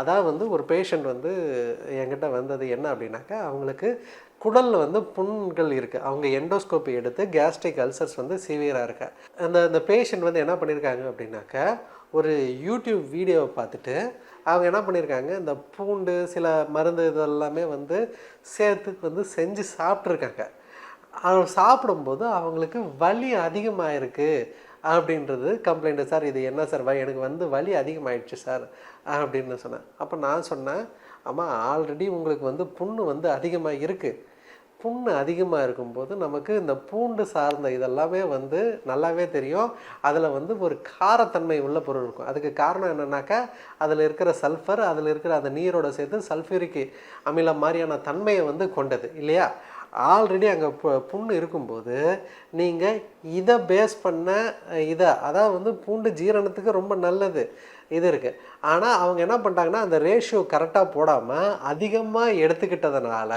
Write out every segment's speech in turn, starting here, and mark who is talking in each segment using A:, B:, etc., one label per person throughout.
A: அதாவது வந்து ஒரு பேஷண்ட் வந்து என்கிட்ட வந்தது என்ன அப்படின்னாக்கா, அவங்களுக்கு குடலில் வந்து புண்கள் இருக்குது. அவங்க எண்டோஸ்கோப்பி எடுத்து கேஸ்ட்ரிக் அல்சர்ஸ் வந்து சிவியராக இருக்கு. அந்த பேஷண்ட் வந்து என்ன பண்ணியிருக்காங்க அப்படின்னாக்கா, ஒரு யூடியூப் வீடியோவை பார்த்துட்டு அவங்க என்ன பண்ணியிருக்காங்க, இந்த பூண்டு சில மருந்து இதெல்லாமே வந்து சேர்த்து வந்து செஞ்சு சாப்பிட்ருக்காங்க. சாப்பிடும்போது அவங்களுக்கு வலி அதிகமாக இருக்குது அப்படின்றது கம்ப்ளைண்ட்டு. சார் இது என்ன சார் எனக்கு வந்து வலி அதிகமாகிடுச்சு சார் அப்படின்னு சொன்னேன். அப்போ நான் சொன்னேன், அம்மா ஆல்ரெடி உங்களுக்கு வந்து புண்ணு வந்து அதிகமாக இருக்குது. புண்ணு அதிகமாக இருக்கும்போது நமக்கு இந்த பூண்டு சார்ந்த இதெல்லாமே வந்து நல்லாவே தெரியும். அதில் வந்து ஒரு காரத்தன்மை உள்ள பொருள் இருக்கும். அதுக்கு காரணம் என்னென்னாக்கா, அதில் இருக்கிற சல்ஃபர், அதில் இருக்கிற அந்த நீரோட சேர்த்து சல்ஃபியூரிக் அமிலம் மாதிரியான தன்மையை வந்து கொண்டது இல்லையா? ஆல்ரெடி அங்கே புண்ணு இருக்கும்போது நீங்கள் இதை பேஸ் பண்ண அதாவது வந்து பூண்டு ஜீரணத்துக்கு ரொம்ப நல்லது இது இருக்குது. ஆனால் அவங்க என்ன பண்ணிட்டாங்கன்னா, அந்த ரேஷியோ கரெக்டாக போடாமல் அதிகமாக எடுத்துக்கிட்டதுனால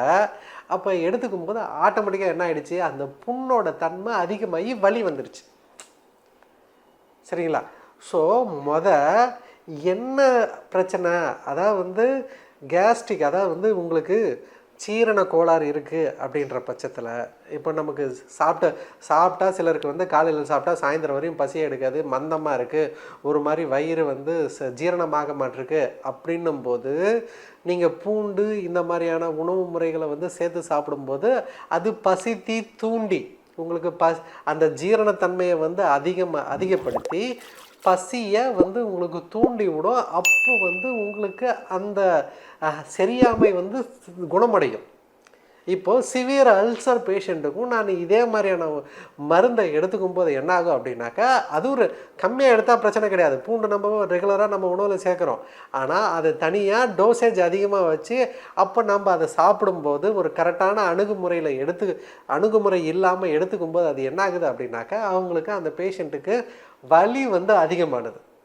A: அப்போ எடுத்துக்கும்போது ஆட்டோமேட்டிக்காக என்ன ஆகிடுச்சு, அந்த புண்ணோட தன்மை அதிகமாகி வலி வந்துடுச்சு. சரிங்களா? ஸோ என்ன பிரச்சனை, அதாவது வந்து கேஸ்ட்ரிக், அதாவது வந்து உங்களுக்கு சீரண கோளாறு இருக்குது அப்படின்ற பட்சத்தில், இப்போ நமக்கு சாப்பிட்டா சிலருக்கு வந்து காலையில் சாப்பிட்டா சாயந்தரம் வரையும் பசியே எடுக்காது, மந்தமாக இருக்குது, ஒரு மாதிரி வயிறு வந்து ஜீரணமாக மாட்டிருக்கு அப்படின்னும் போது நீங்கள் பூண்டு இந்த மாதிரியான உணவு முறைகளை வந்து சேர்த்து சாப்பிடும்போது அது பசி தூண்டி உங்களுக்கு அந்த ஜீரணத்தன்மையை வந்து அதிகப்படுத்தி பசியை வந்து உங்களுக்கு தூண்டி விடும். அப்போ வந்து உங்களுக்கு அந்த சரியாமை வந்து குணமடையும். இப்போது சிவியர் அல்சர் பேஷண்ட்டுக்கும் நான் இதே மாதிரியான மருந்தை எடுத்துக்கும் போது என்ன ஆகும் அப்படின்னாக்கா, அது ஒரு கம்மியாக எடுத்தால் பிரச்சனை கிடையாது. பூண்டு நம்ம ரெகுலராக நம்ம உணவில் சேர்க்குறோம். ஆனால் அது தனியாக டோசேஜ் அதிகமாக வச்சு அப்போ நம்ம அதை சாப்பிடும்போது ஒரு கரெக்டான அணுகுமுறை இல்லாமல் எடுத்துக்கும் போது அது என்ன ஆகுது அப்படின்னாக்கா, அவங்களுக்கு அந்த பேஷண்ட்டுக்கு வலி வந்து அதிகமானது.